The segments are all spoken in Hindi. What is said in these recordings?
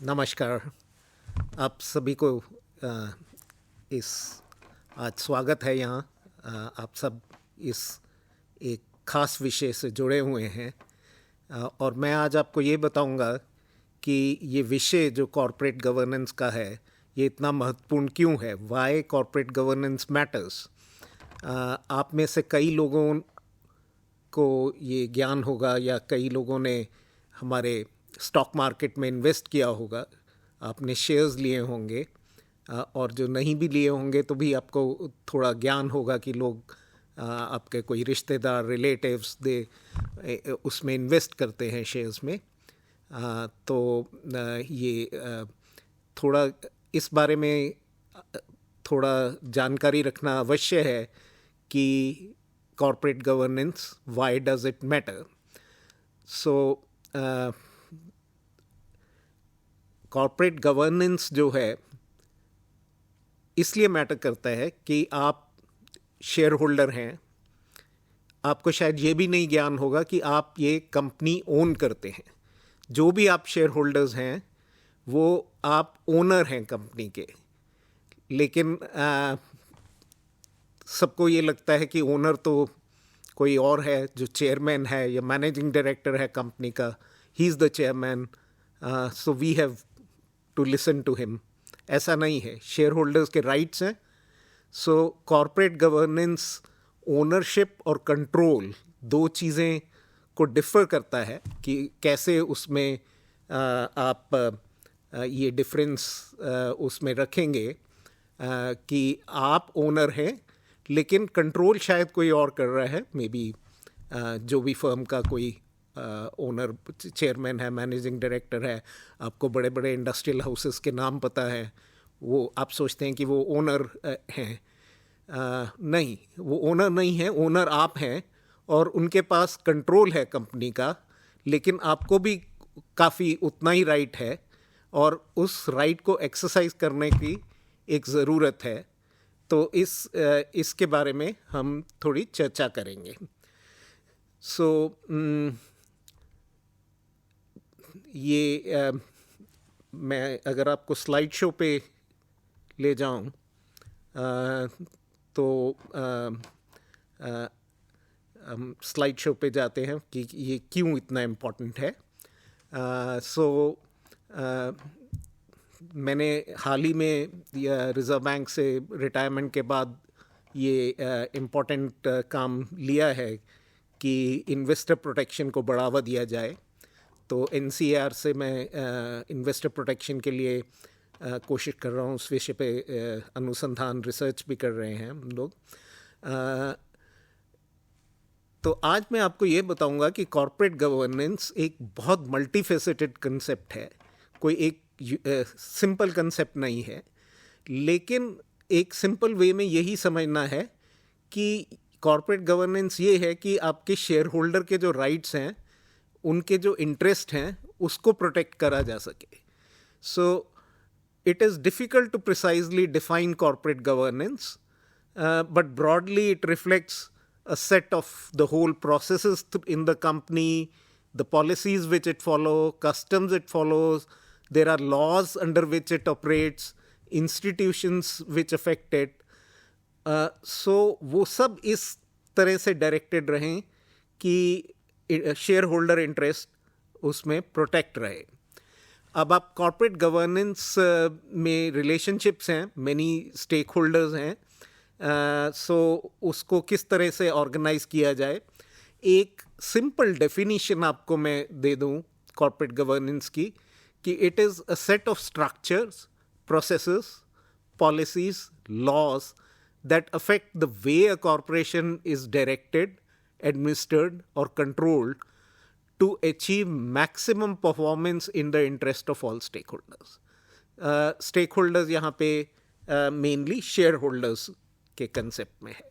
नमस्कार। आप सभी को अ, इस आज स्वागत है यहाँ। आप सब इस एक ख़ास विषय से जुड़े हुए हैं। और मैं आज आपको ये बताऊंगा कि ये विषय जो कॉरपोरेट गवर्नेंस का है, ये इतना महत्वपूर्ण क्यों है, वाई कॉरपोरेट गवर्नेंस मैटर्स। आप में से कई लोगों को ये ज्ञान होगा या कई लोगों ने हमारे स्टॉक मार्केट में इन्वेस्ट किया होगा, आपने शेयर्स लिए होंगे। और जो नहीं भी लिए होंगे तो भी आपको थोड़ा ज्ञान होगा कि लोग आपके कोई रिश्तेदार रिलेटिव्स उसमें इन्वेस्ट करते हैं शेयर्स में। तो ये थोड़ा इस बारे में थोड़ा जानकारी रखना अवश्य है कि corporate governance, why does it matter. So corporate governance जो है इसलिए मैटर करता है कि आप शेयर होल्डर हैं। आपको शायद ये भी नहीं ज्ञान होगा कि आप ये कंपनी ओन करते हैं। जो भी आप शेयर होल्डर्स हैं वो आप ओनर हैं कंपनी के। लेकिन सबको ये लगता है कि ओनर तो कोई और है, जो चेयरमैन है या मैनेजिंग डायरेक्टर है कंपनी का, he is the chairman, so we have to listen to him. ऐसा नहीं है, शेयर होल्डर्स के राइट्स हैं। सो कॉरपोरेट गवर्नेंस ओनरशिप और कंट्रोल दो चीज़ें को डिफ़र करता है कि कैसे उसमें आप ये डिफरेंस उसमें रखेंगे कि आप ओनर हैं लेकिन कंट्रोल शायद कोई और कर रहा है। मे बी जो भी फर्म का कोई ओनर, चेयरमैन है, मैनेजिंग डायरेक्टर है, आपको बड़े बड़े इंडस्ट्रियल हाउसेस के नाम पता है, वो आप सोचते हैं कि वो ओनर हैं। नहीं, वो ओनर नहीं है, ओनर आप हैं और उनके पास कंट्रोल है कंपनी का। लेकिन आपको भी काफ़ी उतना ही राइट है और उस राइट को एक्सरसाइज करने की एक ज़रूरत है। तो इसके बारे में हम थोड़ी चर्चा करेंगे। सो ये मैं अगर आपको स्लाइड शो पे ले जाऊं तो हम स्लाइड शो पे जाते हैं कि ये क्यों इतना इम्पोर्टेंट है। सो मैंने हाल ही में रिज़र्व बैंक से रिटायरमेंट के बाद ये इम्पोर्टेंट काम लिया है कि इन्वेस्टर प्रोटेक्शन को बढ़ावा दिया जाए। तो एनसीआर से मैं इन्वेस्टर प्रोटेक्शन के लिए कोशिश कर रहा हूँ। उस विषय पे अनुसंधान, रिसर्च भी कर रहे हैं हम लोग। तो आज मैं आपको ये बताऊंगा कि कॉरपोरेट गवर्नेंस एक बहुत मल्टीफेसेटेड कंसेप्ट है। कोई एक सिंपल कंसेप्ट नहीं है। लेकिन एक सिंपल वे में यही समझना है कि कॉरपोरेट गवर्नेंस ये है कि आपके शेयर होल्डर के जो राइट्स हैं, उनके जो इंटरेस्ट हैं, उसको प्रोटेक्ट करा जा सके। सो it is difficult to precisely define corporate governance, but broadly it reflects a set of the whole processes in the company, the policies which it follows, customs it follows. There are laws under which it operates, institutions which affect it. So वो सब इस तरह से डायरेक्टेड रहें कि शेयर होल्डर इंटरेस्ट उसमें प्रोटेक्ट रहे। अब आप कॉरपोरेट गवर्नेंस में रिलेशनशिप्स हैं, मेनी स्टेक होल्डर्स हैं। सो उसको किस तरह से ऑर्गेनाइज किया जाए, एक सिंपल डेफिनेशन आपको मैं दे दूं कॉरपोरेट गवर्नेंस की कि it is a set of structures, processes, policies, laws that affect the way a corporation is directed, administered और controlled to achieve maximum performance in the interest of all stakeholders. Stakeholders यहाँ पे mainly shareholders के concept में है।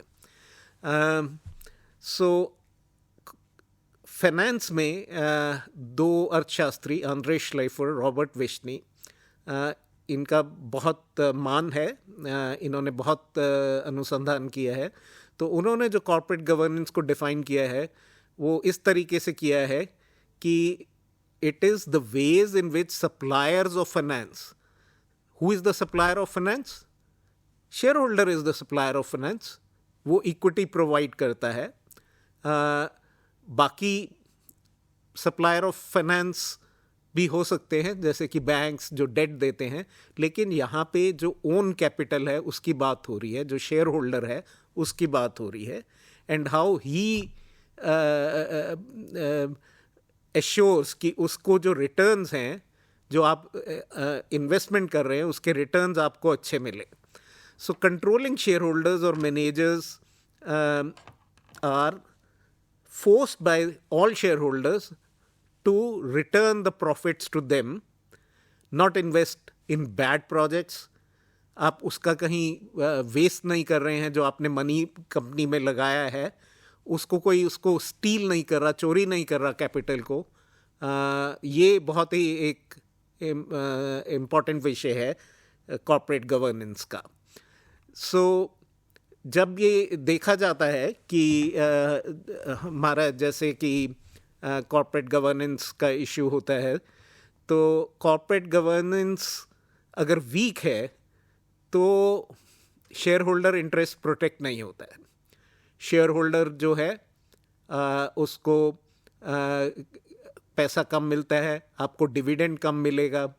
So फाइनेंस में दो अर्थशास्त्री, आंद्रे श्लेफर, रॉबर्ट विश्नी, इनका बहुत मान है। इन्होंने बहुत अनुसंधान किया है। तो उन्होंने जो कॉरपोरेट गवर्नेंस को डिफ़ाइन किया है वो इस तरीके से किया है कि it is the ways in which suppliers of finance, who is the supplier of finance? Shareholder is the supplier of finance. वो इक्विटी प्रोवाइड करता है. बाकी सप्लायर ऑफ फाइनेंस भी हो सकते हैं, जैसे कि बैंक्स जो डेट देते हैं, लेकिन यहाँ पे जो ओन कैपिटल है उसकी बात हो रही है, जो शेयर होल्डर है उसकी बात हो रही है. एंड हाउ ही एश्योर्स कि उसको जो रिटर्न्स हैं जो आप इन्वेस्टमेंट कर रहे हैं उसके रिटर्न्स आपको अच्छे मिले. So controlling shareholders or managers are forced by all shareholders to return the profits to them, not invest in bad projects. आप उसका कहीं वेस्ट नहीं कर रहे हैं. जो आपने मनी कंपनी में लगाया है उसको कोई उसको स्टील नहीं कर रहा, चोरी नहीं कर रहा कैपिटल को. ये बहुत ही एक इम्पॉर्टेंट विषय है कॉर्पोरेट गवर्नेंस का. सो जब ये देखा जाता है कि हमारा जैसे कि कॉर्पोरेट गवर्नेंस का इशू होता है, तो कॉर्पोरेट गवर्नेंस अगर वीक है तो शेयर होल्डर इंटरेस्ट प्रोटेक्ट नहीं होता है. शेयर होल्डर जो है उसको पैसा कम मिलता है, आपको डिविडेंड कम मिलेगा.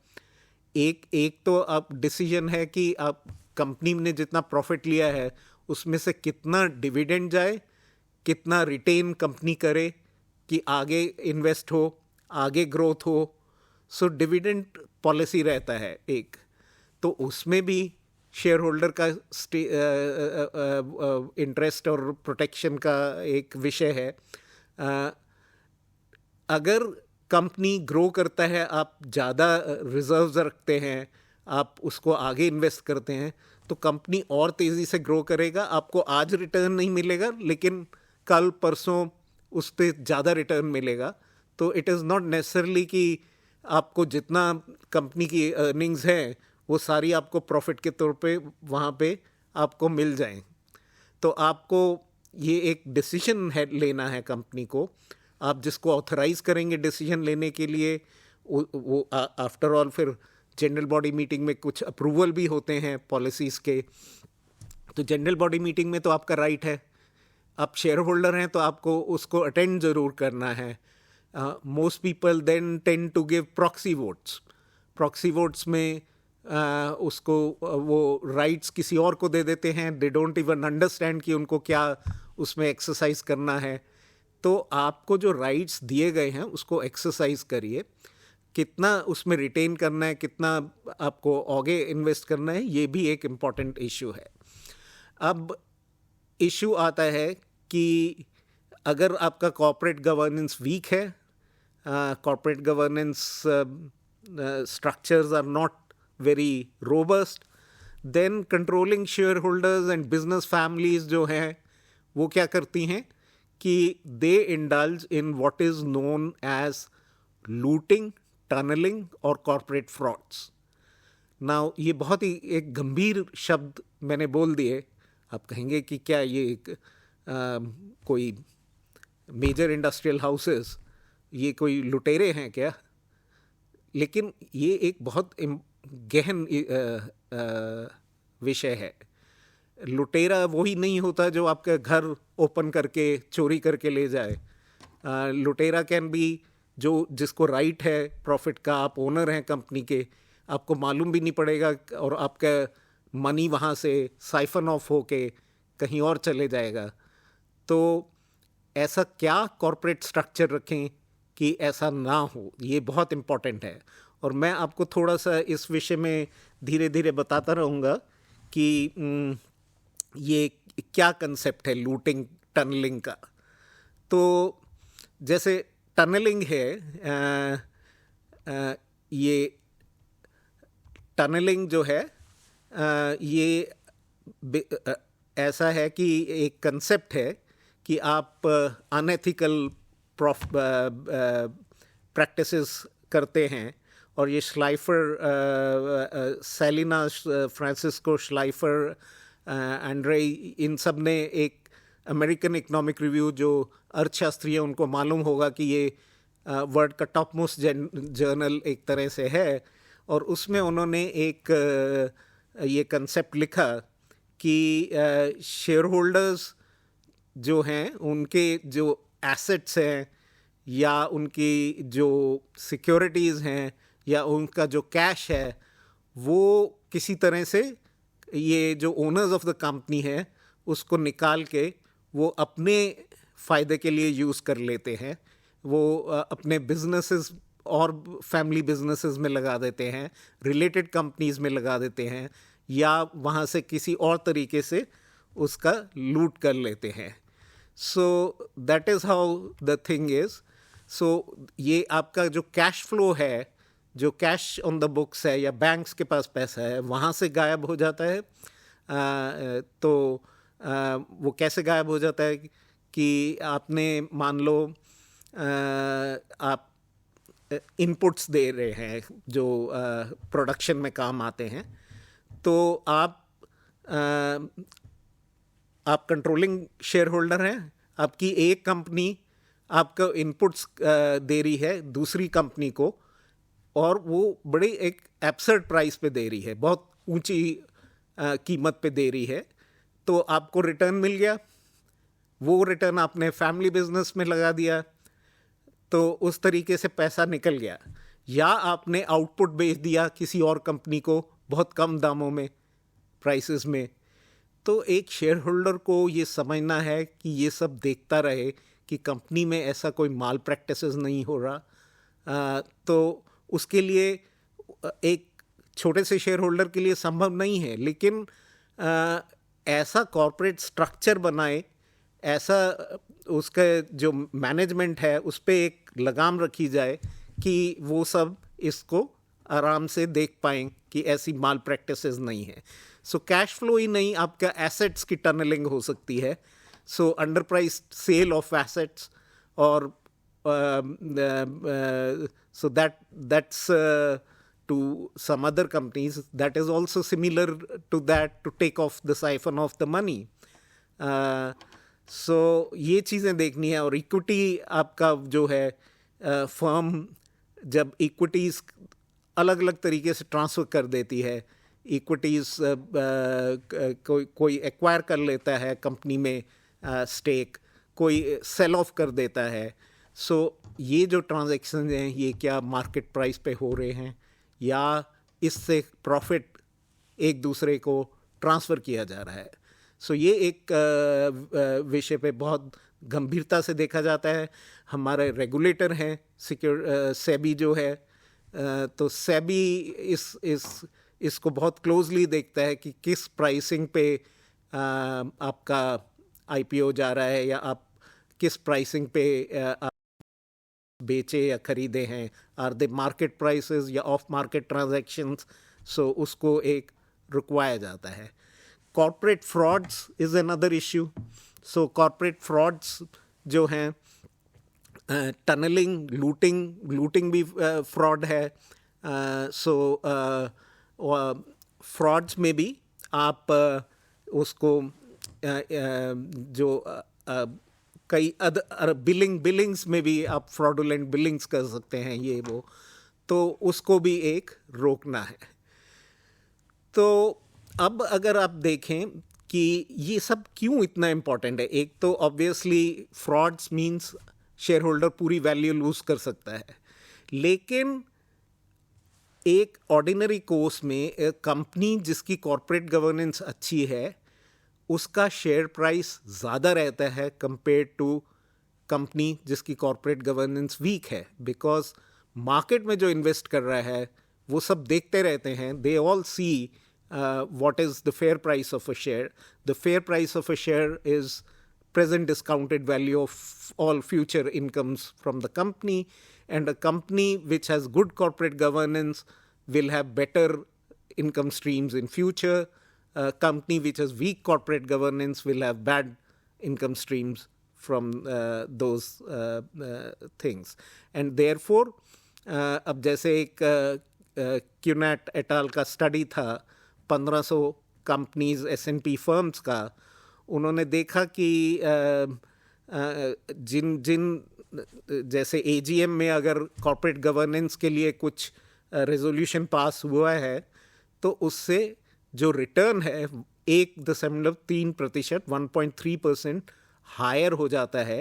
एक तो आप डिसीजन है कि आप कंपनी ने जितना प्रॉफिट लिया है उसमें से कितना डिविडेंड जाए, कितना रिटेन कंपनी करे कि आगे इन्वेस्ट हो, आगे ग्रोथ हो. सो डिविडेंड पॉलिसी रहता है एक, तो उसमें भी शेयर होल्डर का इंटरेस्ट और प्रोटेक्शन का एक विषय है. अगर कंपनी ग्रो करता है, आप ज़्यादा रिजर्व्स रखते हैं, आप उसको आगे इन्वेस्ट करते हैं, तो कंपनी और तेज़ी से ग्रो करेगा. आपको आज रिटर्न नहीं मिलेगा लेकिन कल परसों उस पर ज़्यादा रिटर्न मिलेगा. तो इट इज़ नॉट नेसेसरली कि आपको जितना कंपनी की अर्निंग्स हैं वो सारी आपको प्रॉफिट के तौर पे वहाँ पे आपको मिल जाएं. तो आपको ये एक डिसीजन है लेना है कंपनी को. आप जिसको ऑथराइज़ करेंगे डिसीजन लेने के लिए, वो आफ्टर ऑल फिर जनरल बॉडी मीटिंग में कुछ अप्रूवल भी होते हैं पॉलिसीज़ के. तो जनरल बॉडी मीटिंग में तो आपका राइट है, आप शेयर होल्डर हैं तो आपको उसको अटेंड ज़रूर करना है. Most people then tend to give proxy votes. Proxy votes में उसको वो राइट्स किसी और को दे देते हैं. दे डोंट इवन अंडरस्टैंड कि उनको क्या उसमें एक्सरसाइज करना है. तो आपको जो राइट्स दिए गए हैं उसको एक्सरसाइज करिए. कितना उसमें रिटेन करना है, कितना आपको आगे इन्वेस्ट करना है, ये भी एक इम्पॉर्टेंट इशू है. अब इशू आता है कि अगर आपका कॉर्पोरेट गवर्नेंस वीक है, corporate governance structures are not very robust, then controlling shareholders and business families जो हैं वो क्या करती हैं कि they indulge in what is known as looting, tunnelling और कॉर्पोरेट फ्रॉड्स. नाउ ये बहुत ही एक गंभीर शब्द मैंने बोल दिए. आप कहेंगे कि क्या ये कोई मेजर इंडस्ट्रियल हाउसेस ये कोई लुटेरे हैं क्या? लेकिन ये एक बहुत गहन विषय है. लुटेरा वही नहीं होता जो आपका घर ओपन करके चोरी करके ले जाए. लुटेरा कैन बी जो जिसको राइट है प्रॉफिट का, आप ओनर हैं कंपनी के, आपको मालूम भी नहीं पड़ेगा और आपका मनी वहाँ से साइफन ऑफ होके कहीं और चले जाएगा. तो ऐसा क्या कॉर्पोरेट स्ट्रक्चर रखें कि ऐसा ना हो, ये बहुत इम्पॉर्टेंट है. और मैं आपको थोड़ा सा इस विषय में धीरे धीरे बताता रहूँगा कि ये क्या कंसेप्ट है लूटिंग टनलिंग का. तो जैसे टनलिंग है, ये टनलिंग जो है ये ऐसा है कि एक कंसेप्ट है कि आप अनएथिकल प्रैक्टिसेस करते हैं. और ये श्लाइफर, सेलिना फ्रांसिस्को श्लाइफर, एंड्रे, इन सब ने एक अमेरिकन इकोनॉमिक रिव्यू जो अर्थशास्त्री है उनको मालूम होगा कि ये वर्ल्ड का टॉप मोस्ट जर्नल एक तरह से है, और उसमें उन्होंने एक ये कंसेप्ट लिखा कि शेयर होल्डर्स जो हैं उनके जो एसेट्स हैं या उनकी जो सिक्योरिटीज़ हैं या उनका जो कैश है वो किसी तरह से ये जो ओनर्स ऑफ द कंपनी है उसको निकाल के वो अपने फ़ायदे के लिए यूज़ कर लेते हैं। वो अपने बिजनेसेस और फैमिली बिजनेसेस में लगा देते हैं, रिलेटेड कंपनीज में लगा देते हैं, या वहाँ से किसी और तरीके से उसका लूट कर लेते हैं। So that is how the thing is. So ये आपका जो कैश फ्लो है, जो कैश ऑन द बुक्स है या बैंक्स के पास पैसा है, वहाँ से गायब हो जाता है। तो वो कैसे गायब हो जाता है कि आपने मान लो आप इनपुट्स दे रहे हैं जो प्रोडक्शन में काम आते हैं, तो आप कंट्रोलिंग शेयर होल्डर हैं। आपकी एक कंपनी आपको इनपुट्स दे रही है दूसरी कंपनी को, और वो बड़ी एक एब्सर्ड प्राइस पे दे रही है, बहुत ऊंची कीमत पे दे रही है। तो आपको रिटर्न मिल गया, वो रिटर्न आपने फैमिली बिजनेस में लगा दिया, तो उस तरीके से पैसा निकल गया। या आपने आउटपुट बेच दिया किसी और कंपनी को बहुत कम दामों में, प्राइसेस में। तो एक शेयर होल्डर को ये समझना है कि ये सब देखता रहे कि कंपनी में ऐसा कोई माल प्रैक्टिसेस नहीं हो रहा। तो उसके लिए एक छोटे से शेयर होल्डर के लिए संभव नहीं है, लेकिन ऐसा कॉर्पोरेट स्ट्रक्चर बनाए, ऐसा उसका जो मैनेजमेंट है उस पर एक लगाम रखी जाए कि वो सब इसको आराम से देख पाएँ कि ऐसी माल प्रैक्टिसेस नहीं है। सो कैश फ्लो ही नहीं, आपका एसेट्स की टनलिंग हो सकती है। So under price cell of assets, और so that's to some other companies that is also similar to that, to take off the siphon of the money. So ये चीज़ें देखनी है। और इक्विटी आपका जो है, फर्म जब इक्विटीज़ अलग अलग तरीके से ट्रांसफ़र कर देती है, इक्विटीज़ कोई एक्वायर कर लेता है कंपनी में स्टेक, कोई सेल ऑफ कर देता है। सो ये जो ट्रांजैक्शन हैं ये क्या मार्केट प्राइस पे हो रहे हैं या इससे प्रॉफिट एक दूसरे को ट्रांसफ़र किया जा रहा है। सो ये एक विषय पे बहुत गंभीरता से देखा जाता है। हमारे रेगुलेटर हैं सेबी जो है, तो सेबी इसको बहुत क्लोजली देखता है कि किस प्राइसिंग पे आपका आईपीओ जा रहा है, या आप किस प्राइसिंग पे आप बेचे या खरीदे हैं, आर दे मार्केट प्राइसेस या ऑफ मार्केट ट्रांजैक्शंस। सो उसको एक रुकवाया जाता है। Corporate frauds is another issue. So corporate frauds जो हैं, टनलिंग, लूटिंग भी फ्रॉड है। सो फ्रॉड्स में भी आप उसको जो कई बिलिंग्स में भी आप फ्रॉडुलेंट बिलिंग्स कर सकते हैं, ये वो, तो उसको भी एक रोकना है। तो अब अगर आप देखें कि ये सब क्यों इतना इम्पोर्टेंट है, एक तो obviously frauds means share holder पूरी वैल्यू लूज कर सकता है, लेकिन एक ऑर्डिनरी कोर्स में कंपनी जिसकी कॉर्पोरेट गवर्नेंस अच्छी है उसका शेयर प्राइस ज़्यादा रहता है कंपेयर टू कंपनी जिसकी कॉर्पोरेट गवर्नेंस वीक है, बिकॉज मार्केट में जो इन्वेस्ट कर रहा है वो सब देखते रहते हैं, they all see what is the fair price of a share. The fair price of a share is present discounted value of all future incomes from the company, and a company which has good corporate governance will have better income streams in future. A company which has weak corporate governance will have bad income streams from those things. And therefore, अब जैसे एक क्यूनेट एटाल का स्टडी था 1500 कंपनीज S&P फर्म्स का, उन्होंने देखा कि जिन जिन जैसे एजीएम में अगर कॉर्पोरेट गवर्नेंस के लिए कुछ रेजोल्यूशन पास हुआ है तो उससे जो रिटर्न है 1.3%, 1.3% हायर हो जाता है.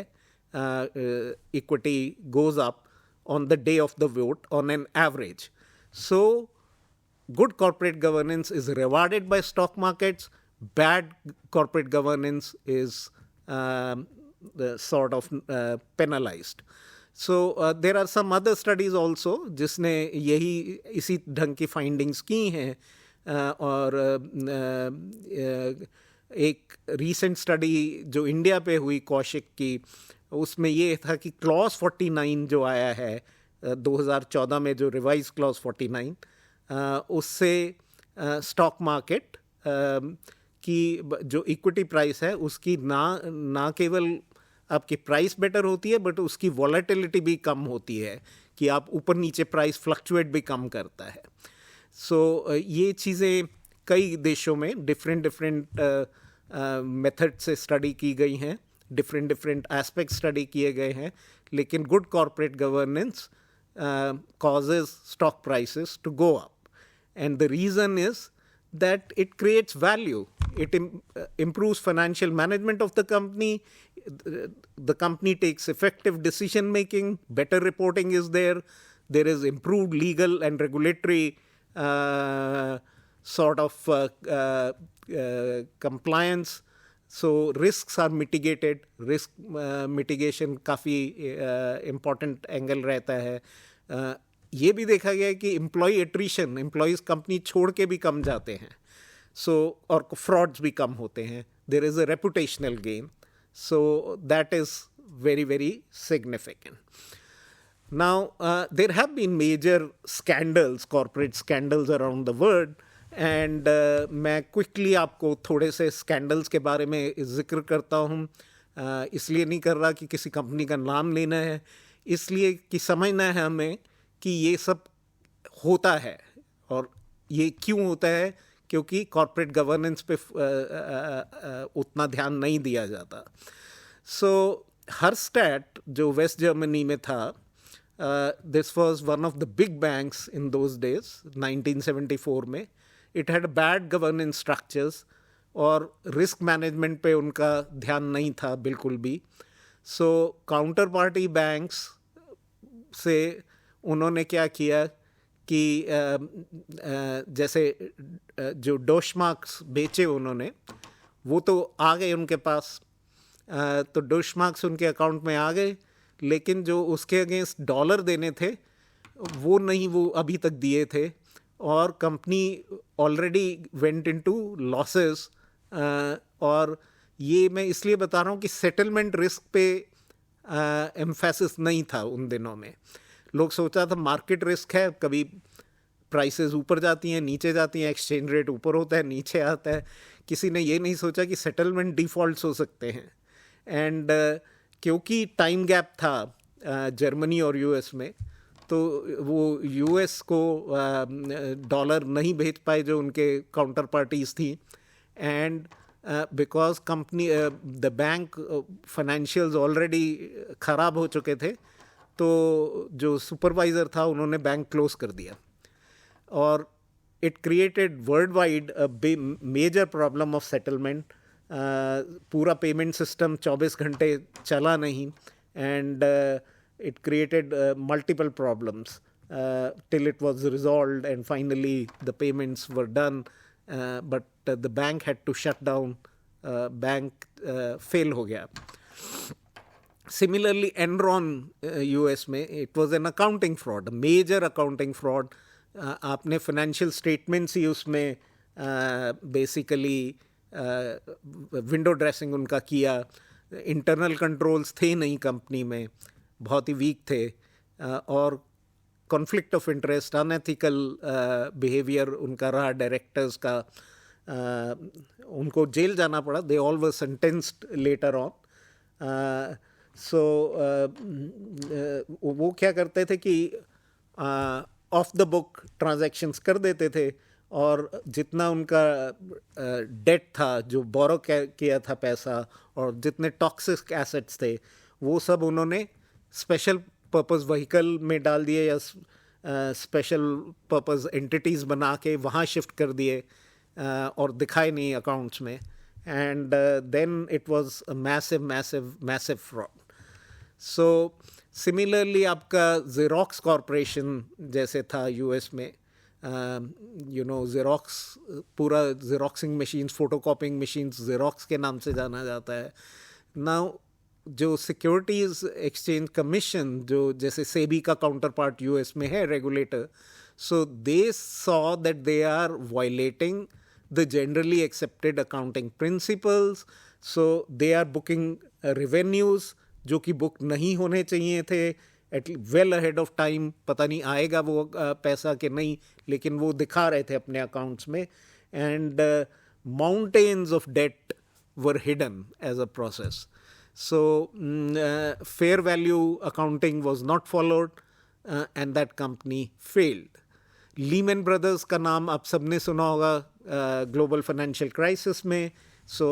Equity goes up on the day of the vote on an average. So good corporate governance is rewarded by stock markets. Bad corporate governance is sort of penalized. So there are some other studies also जिसने यही इसी ढंग की findings की हैं. और एक recent study जो इंडिया पे हुई कौशिक की, उसमें ये था कि क्लॉज 49 जो आया है 2014 में, जो रिवाइज क्लॉज 49, उससे स्टॉक मार्केट की जो इक्विटी प्राइस है उसकी ना केवल आपकी प्राइस बेटर होती है बट उसकी वॉलेटिलिटी भी कम होती है कि आप ऊपर नीचे प्राइस फ्लक्चुएट भी कम करता है. सो ये चीज़ें कई देशों में डिफरेंट मेथड से स्टडी की गई हैं, डिफरेंट एस्पेक्ट स्टडी किए गए हैं, लेकिन good corporate governance causes stock prices to go up, and the reason is that it creates value. It improves financial management of the company. The company takes effective decision making. Better reporting is there. There is improved legal and regulatory sort of compliance. So risks are mitigated. Risk mitigation काफ़ी important angle रहता है. ये भी देखा गया है कि एम्प्लॉई एट्रिशन, एम्प्लॉइज कंपनी छोड़ के भी कम जाते हैं. सो और फ्रॉड्स भी कम होते हैं. There is a reputational gain. So that is very, very significant. Now, there have been major scandals, corporate scandals around the world. And मैं क्विकली आपको थोड़े से स्कैंडल्स के बारे में जिक्र करता हूँ. इसलिए नहीं कर रहा कि किसी कंपनी का नाम लेना है, इसलिए कि समझना है हमें कि ये सब होता है और ये क्यों होता है, क्योंकि कॉर्पोरेट गवर्नेंस पे उतना ध्यान नहीं दिया जाता. सो हर्स्टैट जो वेस्ट जर्मनी में था, this was one of the big banks in those days 1974 में. It had bad governance structures और रिस्क मैनेजमेंट पे उनका ध्यान नहीं था बिल्कुल भी. सो काउंटर पार्टी बैंक्स से उन्होंने क्या किया कि जैसे जो डोशमार्क्स बेचे उन्होंने, वो तो आ गए उनके पास, तो डोशमार्क्स उनके अकाउंट में आ गए, लेकिन जो उसके अगेंस्ट डॉलर देने थे वो नहीं, वो अभी तक दिए थे, और company already went into losses. और ये मैं इसलिए बता रहा हूँ कि सेटलमेंट रिस्क पे एम्फेसिस नहीं था उन दिनों में. लोग सोचा था मार्केट रिस्क है, कभी प्राइसेस ऊपर जाती हैं नीचे जाती हैं, एक्सचेंज रेट ऊपर होता है नीचे आता है. किसी ने ये नहीं सोचा कि सेटलमेंट डिफ़ॉल्ट्स हो सकते हैं. एंड क्योंकि टाइम गैप था जर्मनी और यूएस में, तो वो यूएस को डॉलर नहीं भेज पाए जो उनके काउंटर पार्टीज थी. And because company the bank financials already ख़राब हो चुके थे, तो जो सुपरवाइज़र था उन्होंने बैंक क्लोज कर दिया. और it created world wide a major problem of settlement. पूरा पेमेंट सिस्टम 24 घंटे चला नहीं. And it created multiple problems till it was resolved, and finally the payments were done, but the bank had to shut down. Bank fail हो गया. Similarly, Enron US में it was an accounting fraud, a major accounting fraud. आपने financial statements ही उसमें basically window dressing उनका किया. internal controls थे नहीं कंपनी में, बहुत ही वीक थे, और conflict of interest, unethical behaviour उनका रहा डायरेक्टर्स का. उनको जेल जाना पड़ा. They all were sentenced later on. So वो क्या करते थे कि ऑफ द बुक ट्रांजैक्शंस कर देते थे और जितना उनका डेट था, जो बोरो किया था पैसा, और जितने टॉक्सिक एसेट्स थे, वो सब उन्होंने स्पेशल पर्पस व्हीकल में डाल दिए या स्पेशल पर्पस एंटिटीज़ बना के वहाँ शिफ्ट कर दिए, और दिखाए नहीं अकाउंट्स में. And then it was a massive massive massive fraud. So similarly आपका ज़ेरोक्स कॉरपोरेशन जैसे था यूएस में, ज़ेरोक्स, पूरा xeroxing machines, photocopying machines Xerox के नाम से जाना जाता है. नाउ जो सिक्योरिटीज़ एक्सचेंज कमीशन, जो जैसे सेबी का काउंटर पार्ट यूएस में है, regulator, so they saw that they are violating the generally accepted accounting principles. So they are booking revenues जो कि बुक नहीं होने चाहिए थे, at well ahead of time. पता नहीं आएगा वो पैसा कि नहीं, लेकिन वो दिखा रहे थे अपने अकाउंट्स में. And mountains of debt were hidden as a process. So fair value accounting was not followed, and that company failed. Lehman Brothers का नाम आप सबने सुना होगा global financial crisis में. So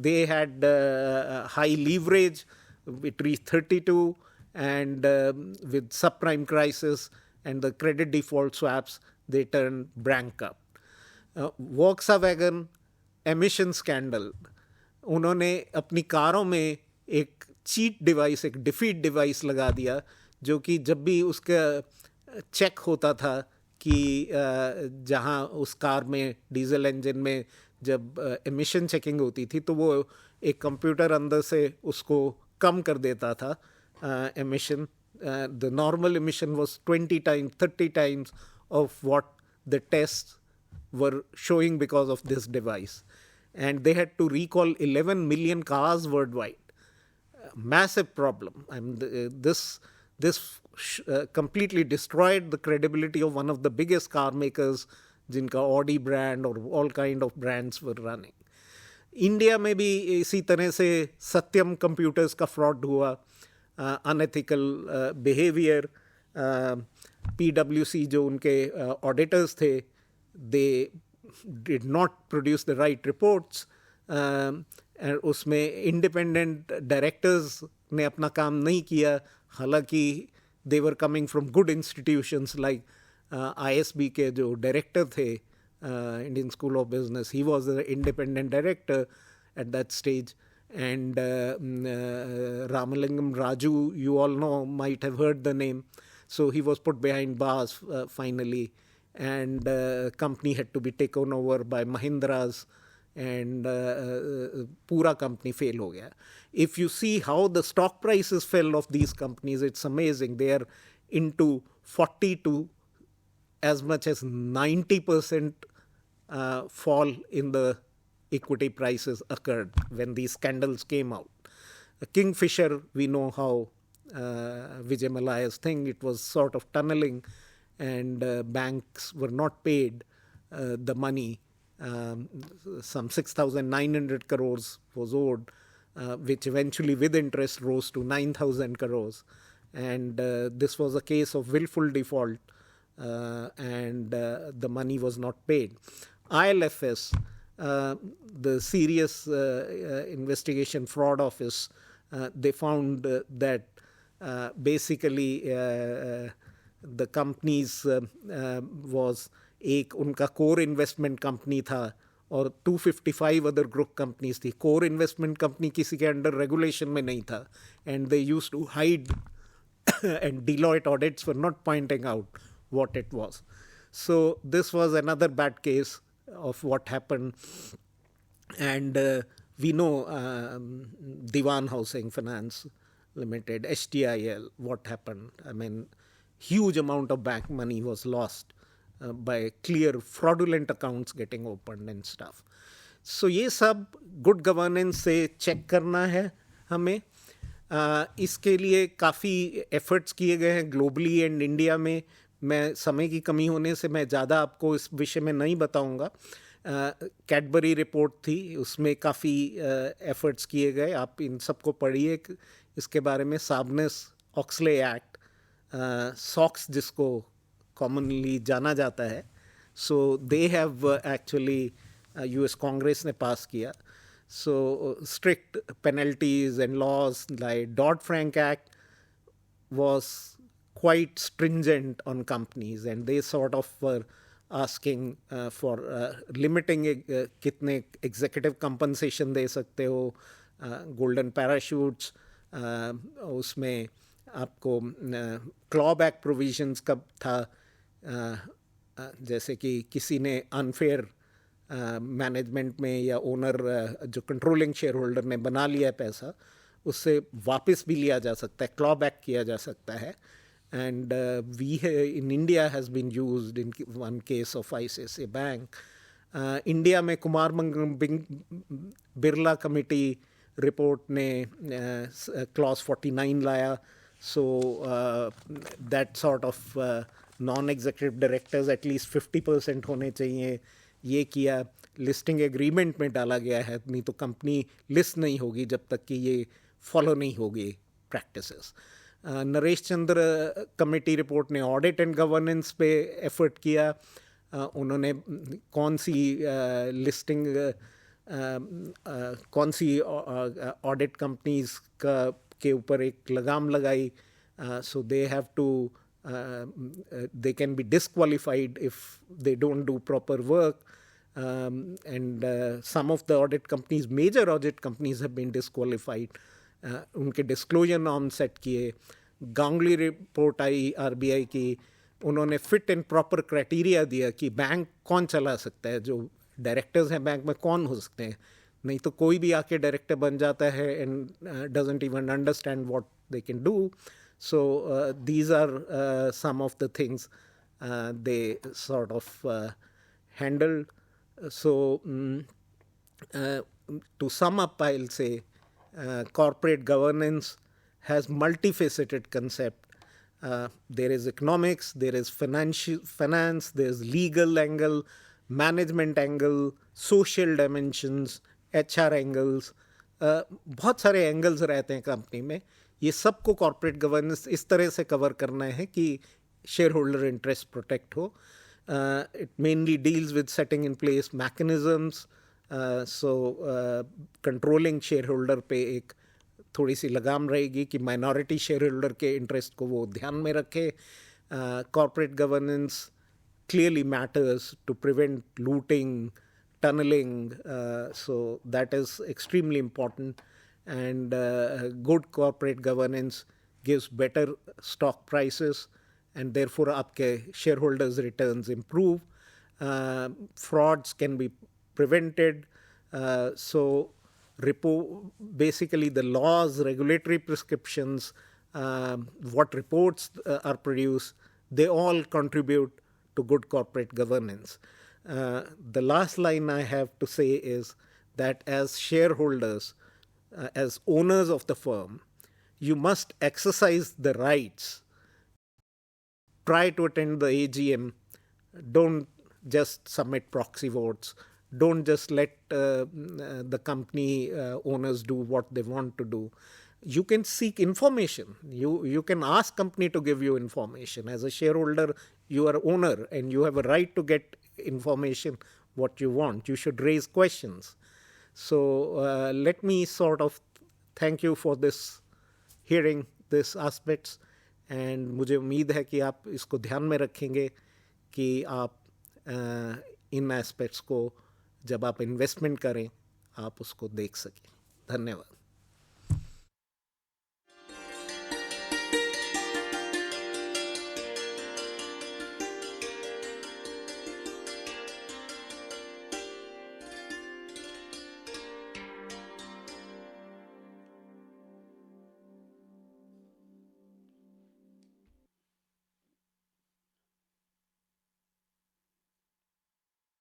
they had high leverage. It reached 32, and with subprime crisis and the credit default swaps, they turned bankrupt. Volkswagen emission scandal. उन्होंने अपनी कारों में एक चीट डिवाइस, एक डिफीट डिवाइस लगा दिया, जो कि जब भी उसका चेक होता था कि जहाँ उस कार में, डीजल इंजन में जब एमिशन चेकिंग होती थी, तो वो एक कंप्यूटर अंदर से उसको कम कर देता था emission. The normal emission was 20 times, 30 times of what the tests were showing because of this device. And they had to recall 11 million cars worldwide. Massive problem. This completely destroyed the credibility of one of the biggest car makers, जिनका Audi brand और all kind of brands were running. India में भी इसी तरह से सत्यम कंप्यूटर्स का फ्रॉड हुआ, अनएथिकल बिहेवियर. PwC जो उनके ऑडिटर्स थे, they did not produce the right reports. उसमें इंडिपेंडेंट डायरेक्टर्स ने अपना काम नहीं किया, हालांकि they were coming from good institutions like ISB के जो डायरेक्टर थे, Indian School of Business, he was an independent director at that stage. And Ramalingam Raju, you all know, might have heard the name. So he was put behind bars finally, and company had to be taken over by Mahindras, and pura company fail ho gaya. If you see how the stock prices fell of these companies, it's amazing. They are into 40 to as much as 90% fall in the equity prices occurred when these scandals came out. Kingfisher, we know how Vijay Mallya's thing, it was sort of tunneling, and banks were not paid the money. Some 6,900 crores was owed, which eventually with interest rose to 9,000 crores. And this was a case of willful default, and the money was not paid. ILFS, the Serious Investigation Fraud Office, they found that basically the companies was एक उनका कोर इन्वेस्टमेंट कंपनी था और 255 अदर ग्रुप कंपनीज थी. कोर इन्वेस्टमेंट कंपनी किसी के अंडर रेगुलेशन में नहीं था, and they used to hide, and Deloitte audits were not pointing out what it was. So this was another bad case of what happened. And we know Diwan Housing Finance Limited, HTIL, what happened. I mean, huge amount of bank money was lost by clear fraudulent accounts getting opened and stuff. So ये सब good governance से check करना है हमें. इसके लिए काफ़ी एफर्ट्स किए गए हैं ग्लोबली एंड इंडिया में. मैं समय की कमी होने से मैं ज़्यादा आपको इस विषय में नहीं बताऊंगा. कैडबरी रिपोर्ट थी, उसमें काफ़ी एफर्ट्स किए गए. आप इन सबको पढ़िए इसके बारे में. सार्बनेस-ऑक्सले एक्ट, सॉक्स जिसको कॉमनली जाना जाता है, So they have actually US Congress ने पास किया. So strict penalties and laws like Dodd-Frank Act was quite stringent on companies, and they sort of were asking for limiting कितने executive compensation दे सकते हो, golden parachutes, उसमें आपको clawback provisions कब था, जैसे कि किसी ने अनफेयर मैनेजमेंट में या ओनर जो कंट्रोलिंग शेयर होल्डर ने बना लिया है पैसा, उससे वापस भी लिया जा सकता है, क्लॉ बैक किया जा सकता है. And we in India has been used in one case of ICICI bank. India में कुमार मंगलम बिरला कमेटी रिपोर्ट ने क्लॉज 49 लाया. So that sort of non executive directors at least 50% होने चाहिए, ये किया. लिस्टिंग एग्रीमेंट में डाला गया है, नहीं तो कंपनी लिस्ट नहीं होगी जब तक कि ये फॉलो नहीं होगी प्रैक्टिसेस. नरेश चंद्र कमेटी रिपोर्ट ने ऑडिट एंड गवर्नेंस पे एफर्ट किया. उन्होंने कौन सी लिस्टिंग कौन सी ऑडिट कंपनीज का के ऊपर एक लगाम लगाई. So they have to they can be disqualified if they don't do proper work, and some of the audit companies, major audit companies have been disqualified. उनके disclosure norms set किए. गांगुली रिपोर्ट आई RBI की, उन्होंने फिट एंड प्रॉपर क्राइटेरिया दिया कि बैंक कौन चला सकता है, जो डायरेक्टर्स हैं बैंक में कौन हो सकते हैं. नहीं तो कोई भी आके डायरेक्टर बन जाता है and doesn't even understand what they can do. So these are some of the things they sort of handled. So to sum up, I'll say corporate governance has multifaceted concept. There is economics, there is finance, there is legal angle, management angle, social dimensions, HR angles. बहुत सारे एंगल्स रहते हैं कंपनी में. ये सबको कॉर्पोरेट गवर्नेंस इस तरह से कवर करना है कि शेयर होल्डर इंटरेस्ट प्रोटेक्ट हो. It mainly deals with setting in place mechanisms. So controlling share holder पे एक थोड़ी सी लगाम रहेगी कि माइनॉरिटी शेयर होल्डर के इंटरेस्ट को वो ध्यान में रखे. Corporate governance clearly matters to prevent looting, tunneling, so that is extremely important. And good corporate governance gives better stock prices, and therefore आपके shareholders returns improve. Frauds can be prevented. So basically the laws, regulatory prescriptions, what reports are produced, they all contribute to good corporate governance. The last line I have to say is that as shareholders, as owners of the firm, you must exercise the rights. Try to attend the AGM. Don't just submit proxy votes. Don't just let the company owners do what they want to do. You can seek information. You can ask company to give you information. As a shareholder, you are owner and you have a right to get information what you want. You should raise questions. So let me sort of thank you for this hearing these aspects, and मुझे उम्मीद है कि आप इसको ध्यान में रखेंगे कि आप इन एस्पेक्ट्स को जब आप इन्वेस्टमेंट करें आप उसको देख सकें. धन्यवाद.